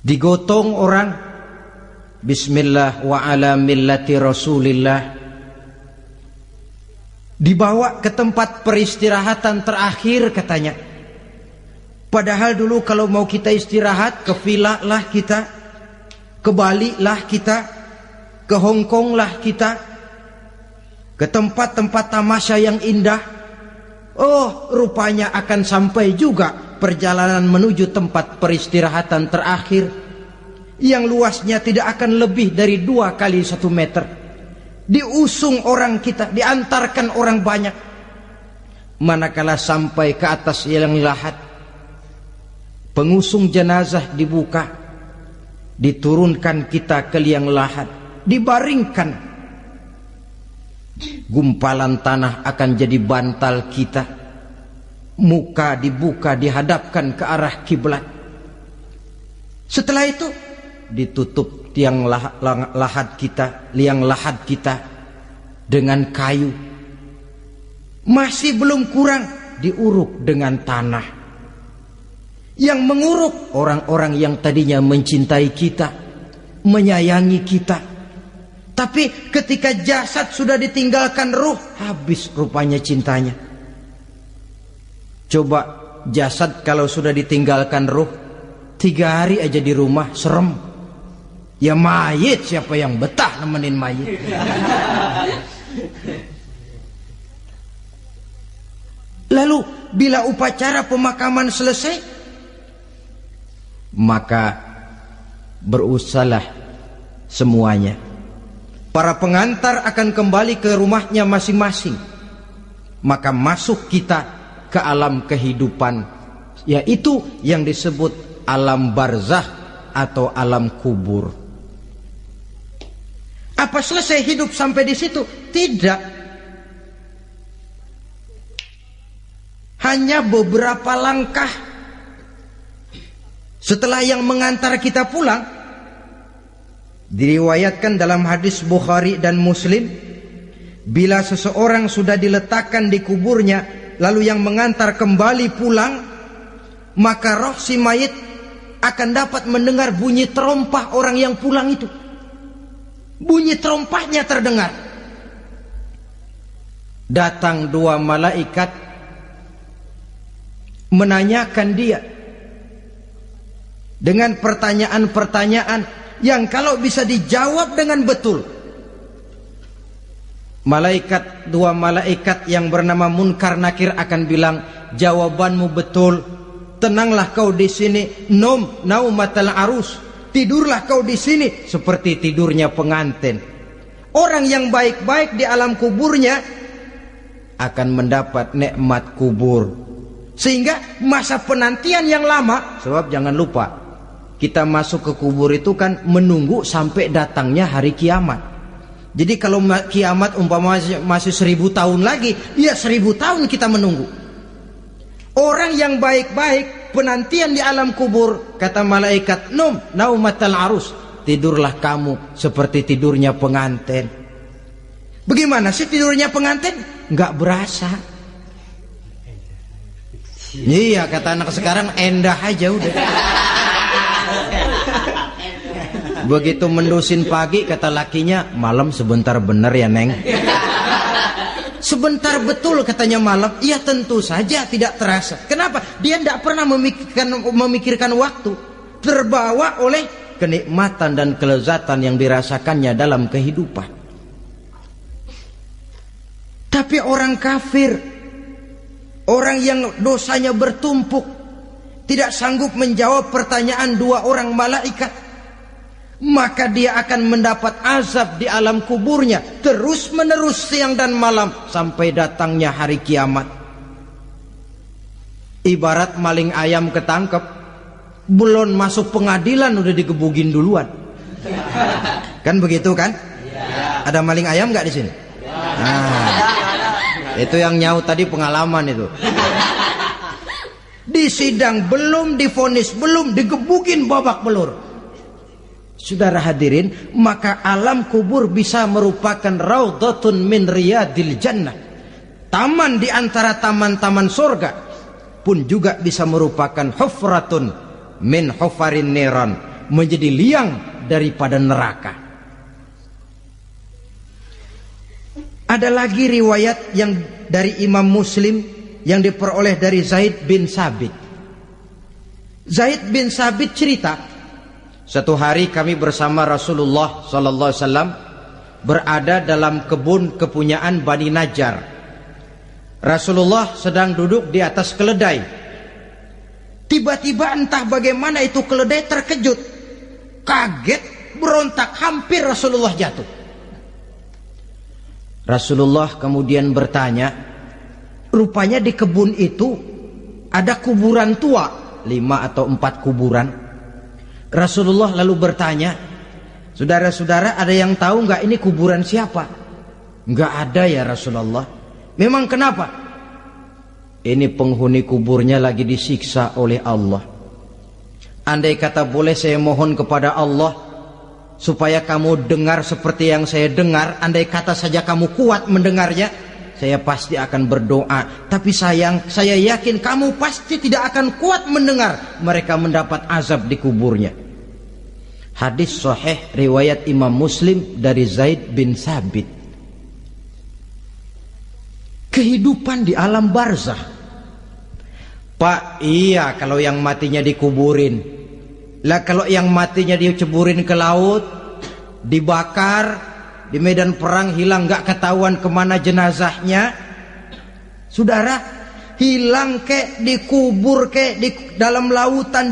digotong orang, bismillah wa ala millati rasulillah, dibawa ke tempat peristirahatan terakhir katanya. Padahal dulu kalau mau kita istirahat, ke villa lah kita, ke Bali lah kita, ke Hong Kong lah kita, ke tempat-tempat tamasya yang indah. Oh, rupanya akan sampai juga perjalanan menuju tempat peristirahatan terakhir, yang luasnya tidak akan lebih dari 2 kali 1 meter. Diusung orang kita, diantarkan orang banyak. Manakala sampai ke atas liang lahat, pengusung jenazah dibuka, diturunkan kita ke liang lahat, dibaringkan. Gumpalan tanah akan jadi bantal kita, muka dibuka, dihadapkan ke arah kiblat. Setelah itu ditutup tiang lahat kita, liang lahat kita dengan kayu. Masih belum kurang, diuruk dengan tanah. Yang menguruk orang-orang yang tadinya mencintai kita, menyayangi kita. Tapi ketika jasad sudah ditinggalkan ruh, habis rupanya cintanya. Coba jasad kalau sudah ditinggalkan ruh, 3 hari aja di rumah, serem. Ya mayit, siapa yang betah nemenin mayit? Lalu bila upacara pemakaman selesai, maka berusahalah semuanya. Para pengantar akan kembali ke rumahnya masing-masing. Maka masuk kita ke alam kehidupan, yaitu yang disebut alam barzah atau alam kubur. Apa selesai hidup sampai di situ? Tidak. Hanya beberapa langkah setelah yang mengantar kita pulang. Diriwayatkan dalam hadis Bukhari dan Muslim, bila seseorang sudah diletakkan di kuburnya, lalu yang mengantar kembali pulang, maka roh si mayit akan dapat mendengar bunyi terompah orang yang pulang itu. Bunyi terompahnya terdengar. Datang dua malaikat menanyakan dia dengan pertanyaan-pertanyaan yang kalau bisa dijawab dengan betul, dua malaikat yang bernama Munkar Nakir akan bilang, jawabanmu betul, tenanglah kau di sini, naumatal arus, tidurlah kau di sini seperti tidurnya pengantin. Orang yang baik-baik di alam kuburnya akan mendapat nikmat kubur. Sehingga masa penantian yang lama, sebab jangan lupa, kita masuk ke kubur itu kan menunggu sampai datangnya hari kiamat. Jadi kalau kiamat umpama masih 1000 tahun lagi, ya 1000 tahun kita menunggu. Orang yang baik-baik penantian di alam kubur, kata malaikat, naumatal arus, tidurlah kamu seperti tidurnya pengantin. Bagaimana sih tidurnya pengantin? Nggak berasa. Iya, kata anak sekarang, endah aja udah. Begitu mendusin pagi, kata lakinya, malam sebentar bener ya Neng. Sebentar betul katanya malam. Iya tentu saja tidak terasa. Kenapa? Dia tidak pernah memikirkan waktu. Terbawa oleh kenikmatan dan kelezatan yang dirasakannya dalam kehidupan. Tapi orang kafir, orang yang dosanya bertumpuk, tidak sanggup menjawab pertanyaan dua orang malaikat, maka dia akan mendapat azab di alam kuburnya terus menerus siang dan malam sampai datangnya hari kiamat. Ibarat maling ayam ketangkep, belum masuk pengadilan udah digebugin duluan. Kan begitu kan? Ada maling ayam nggak di sini? Nah, itu yang nyaut tadi pengalaman itu. Di sidang belum divonis, belum digebugin babak belur. Saudara hadirin, maka alam kubur bisa merupakan raudhatun min riyadil jannah. Taman di antara taman-taman surga, pun juga bisa merupakan hufratun min hufarin niran, menjadi liang daripada neraka. Ada lagi riwayat yang dari Imam Muslim yang diperoleh dari Zaid bin Sabit. Zaid bin Sabit cerita, satu hari kami bersama Rasulullah sallallahu alaihi wasallam berada dalam kebun kepunyaan Bani Najjar. Rasulullah sedang duduk di atas keledai. Tiba-tiba entah bagaimana itu keledai terkejut, kaget, berontak, hampir Rasulullah jatuh. Rasulullah kemudian bertanya, rupanya di kebun itu ada kuburan tua, 5 atau 4 kuburan. Rasulullah lalu bertanya, saudara-saudara ada yang tahu nggak ini kuburan siapa? Nggak ada ya Rasulullah. Memang kenapa? Ini penghuni kuburnya lagi disiksa oleh Allah. Andai kata boleh saya mohon kepada Allah supaya kamu dengar seperti yang saya dengar, andai kata saja kamu kuat mendengarnya, saya pasti akan berdoa. Tapi sayang, saya yakin kamu pasti tidak akan kuat mendengar mereka mendapat azab di kuburnya. Hadis sahih riwayat Imam Muslim dari Zaid bin Sabit. Kehidupan di alam barzah. Pak, iya kalau yang matinya dikuburin. Lah kalau yang matinya diceburin ke laut, dibakar, di medan perang hilang, nggak ketahuan kemana jenazahnya. Saudara, hilang kek, dikubur kek, di dalam lautan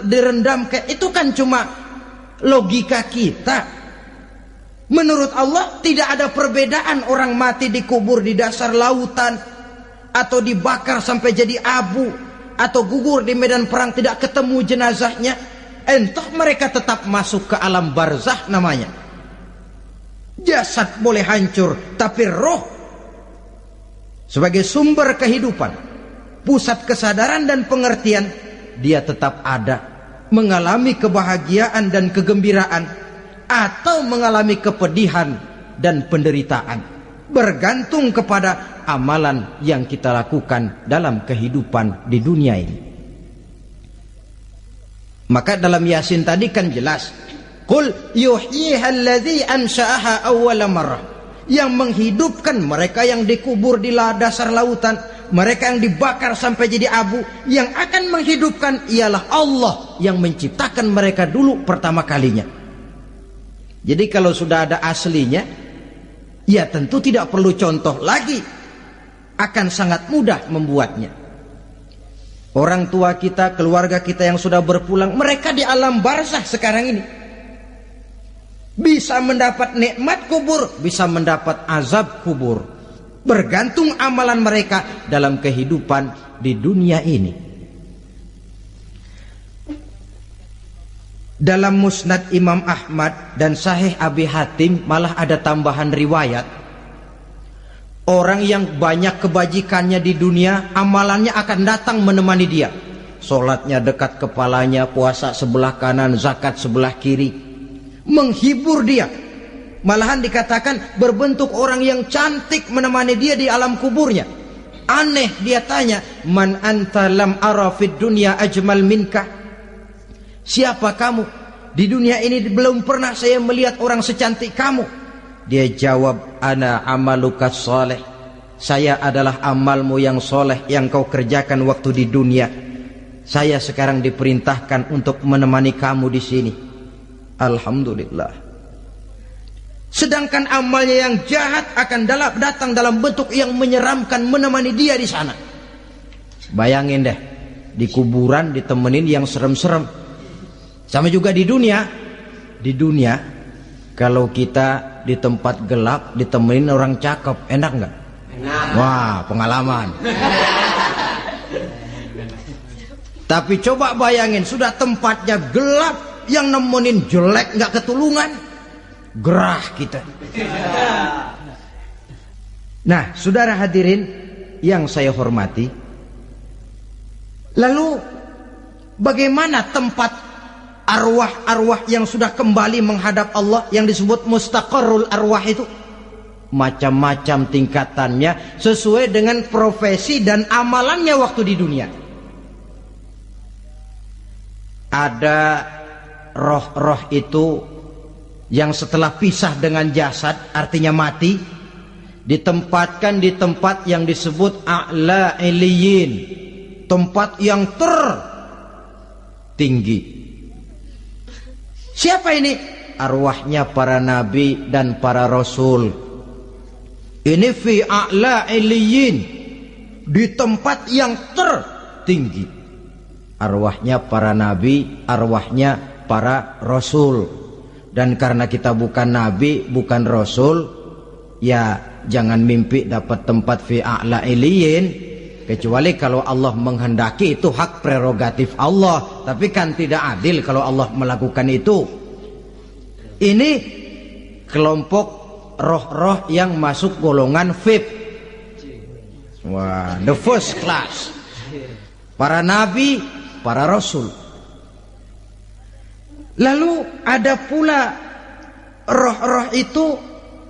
direndam kek, itu kan cuma logika kita. Menurut Allah tidak ada perbedaan orang mati dikubur di dasar lautan, atau dibakar sampai jadi abu, atau gugur di medan perang tidak ketemu jenazahnya. Entah mereka tetap masuk ke alam barzah namanya. Jasad boleh hancur, tapi roh sebagai sumber kehidupan, pusat kesadaran dan pengertian, dia tetap ada, mengalami kebahagiaan dan kegembiraan, atau mengalami kepedihan dan penderitaan, bergantung kepada amalan yang kita lakukan dalam kehidupan di dunia ini. Maka dalam Yasin tadi kan jelas, qul yuhyiha alladzi ansha'aha awwala marrah, yang menghidupkan mereka yang dikubur di dasar lautan, mereka yang dibakar sampai jadi abu, yang akan menghidupkan ialah Allah yang menciptakan mereka dulu pertama kalinya. Jadi kalau sudah ada aslinya, ya tentu tidak perlu contoh lagi, akan sangat mudah membuatnya. Orang tua kita, keluarga kita yang sudah berpulang, mereka di alam barzah sekarang ini bisa mendapat nikmat kubur, bisa mendapat azab kubur, bergantung amalan mereka dalam kehidupan di dunia ini. Dalam Musnad Imam Ahmad dan Sahih Abi Hatim malah ada tambahan riwayat, orang yang banyak kebajikannya di dunia, amalannya akan datang menemani dia. Sholatnya dekat kepalanya, puasa sebelah kanan, zakat sebelah kiri, menghibur dia. Malahan dikatakan berbentuk orang yang cantik menemani dia di alam kuburnya. Aneh, dia tanya, man anta lam ara fid dunya ajmal minka. Siapa kamu? Di dunia ini belum pernah saya melihat orang secantik kamu. Dia jawab, ana amaluka soleh. Saya adalah amalmu yang soleh yang kau kerjakan waktu di dunia. Saya sekarang diperintahkan untuk menemani kamu di sini. Alhamdulillah. Sedangkan amalnya yang jahat akan datang dalam bentuk yang menyeramkan menemani dia di sana. Bayangin deh, di kuburan ditemenin yang serem-serem. Sama juga di dunia. Di dunia, kalau kita di tempat gelap ditemenin orang cakep, enak nggak? Enak. Wah, pengalaman. Tapi coba bayangin, sudah tempatnya gelap, yang nemenin jelek nggak ketulungan, gerah kita. Nah, saudara hadirin yang saya hormati, lalu bagaimana tempat arwah-arwah yang sudah kembali menghadap Allah, yang disebut mustaqarrul arwah itu? Macam-macam tingkatannya sesuai dengan profesi dan amalannya waktu di dunia. Ada roh-roh itu yang setelah pisah dengan jasad, artinya mati, ditempatkan di tempat yang disebut a'la iliyin, tempat yang tertinggi. Siapa ini? Arwahnya para nabi dan para rasul. Ini fi a'la iliyin, di tempat yang tertinggi. Arwahnya para nabi, arwahnya para rasul. Dan karena kita bukan nabi, bukan rasul, ya jangan mimpi dapat tempat fi a'la iliyin. Kecuali kalau Allah menghendaki, itu hak prerogatif Allah. Tapi kan tidak adil kalau Allah melakukan itu. Ini kelompok roh-roh yang masuk golongan VIP. Wah, the first class. Para nabi, para rasul. Lalu ada pula roh-roh itu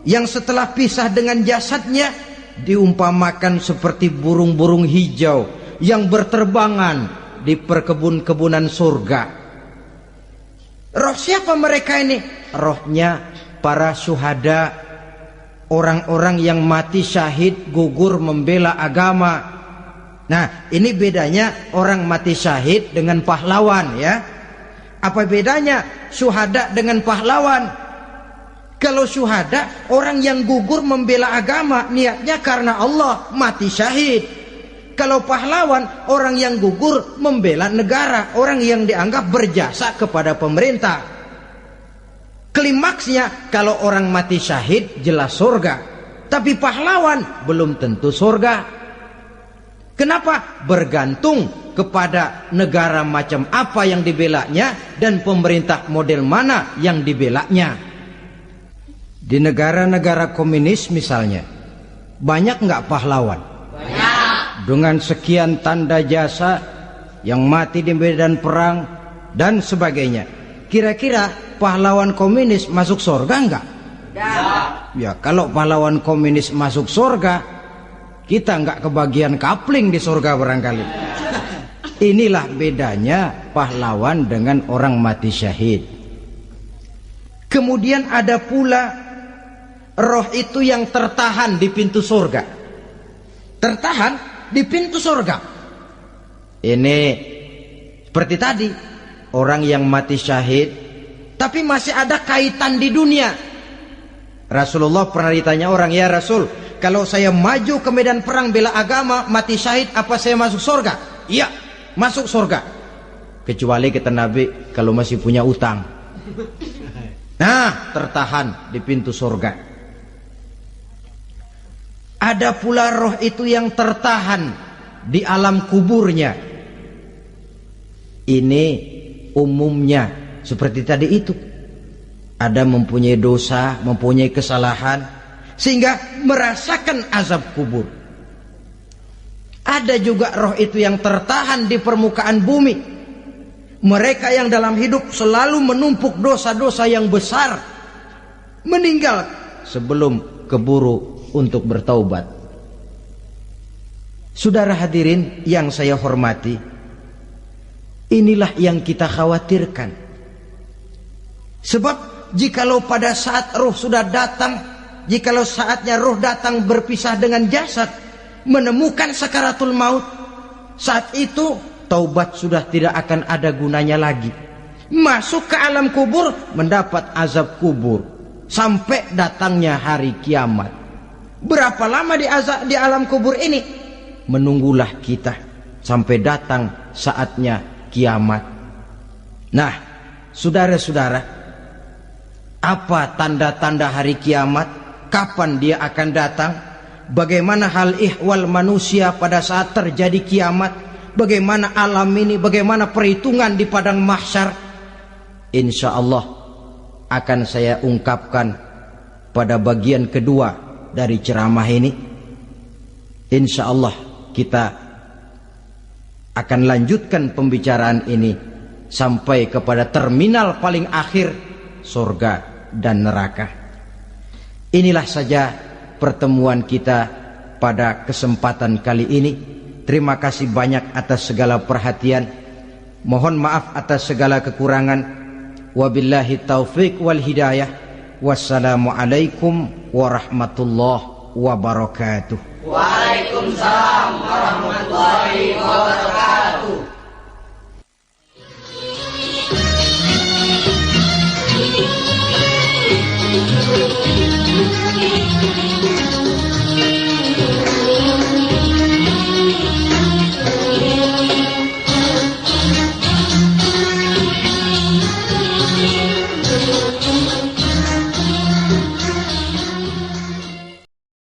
yang setelah pisah dengan jasadnya diumpamakan seperti burung-burung hijau yang berterbangan di perkebun-kebunan surga. Roh siapa mereka ini? Rohnya para syuhada, orang-orang yang mati syahid gugur membela agama. Nah, ini bedanya orang mati syahid dengan pahlawan, ya. Apa bedanya syuhada dengan pahlawan? Kalau syuhada, orang yang gugur membela agama, niatnya karena Allah, mati syahid. Kalau pahlawan, orang yang gugur membela negara, orang yang dianggap berjasa kepada pemerintah. Klimaksnya, kalau orang mati syahid jelas surga, tapi pahlawan belum tentu surga. Kenapa? Bergantung kepada negara macam apa yang dibelanya dan pemerintah model mana yang dibelanya. Di negara-negara komunis misalnya, banyak nggak pahlawan? Banyak. Dengan sekian tanda jasa yang mati di medan perang dan sebagainya. Kira-kira pahlawan komunis masuk surga enggak? Tidak. Ya, kalau pahlawan komunis masuk surga, kita enggak kebagian kapling di surga barangkali. Inilah bedanya pahlawan dengan orang mati syahid. Kemudian ada pula roh itu yang tertahan di pintu surga. Tertahan di pintu surga. Ini seperti tadi, orang yang mati syahid tapi masih ada kaitan di dunia. Rasulullah pernah ditanya orang, ya Rasul, kalau saya maju ke medan perang bela agama, mati syahid, apa saya masuk surga? Iya, masuk surga. Kecuali kata Nabi, kalau masih punya utang. Nah, tertahan di pintu surga. Ada pula roh itu yang tertahan di alam kuburnya. Ini umumnya seperti tadi itu. Ada mempunyai dosa, mempunyai kesalahan, sehingga merasakan azab kubur. Ada juga roh itu yang tertahan di permukaan bumi. Mereka yang dalam hidup selalu menumpuk dosa-dosa yang besar, meninggal sebelum keburu untuk bertaubat. Saudara hadirin yang saya hormati, inilah yang kita khawatirkan. Sebab jikalau pada saat ruh sudah datang, jikalau saatnya ruh datang berpisah dengan jasad, menemukan sakaratul maut, saat itu taubat sudah tidak akan ada gunanya lagi. Masuk ke alam kubur, mendapat azab kubur sampai datangnya hari kiamat. Berapa lama di alam kubur ini? Menunggulah kita sampai datang saatnya kiamat. Nah, saudara-saudara, apa tanda-tanda hari kiamat? Kapan dia akan datang? Bagaimana hal ihwal manusia pada saat terjadi kiamat? Bagaimana alam ini? Bagaimana perhitungan di padang mahsyar? Insya Allah akan saya ungkapkan pada bagian kedua dari ceramah ini. Insya Allah kita akan lanjutkan pembicaraan ini sampai kepada terminal paling akhir, surga dan neraka. Inilah saja pertemuan kita pada kesempatan kali ini. Terima kasih banyak atas segala perhatian. Mohon maaf atas segala kekurangan. Wabillahi taufiq wal hidayah. Wassalamualaikum warahmatullahi wabarakatuh. Waalaikumsalam warahmatullahi wabarakatuh.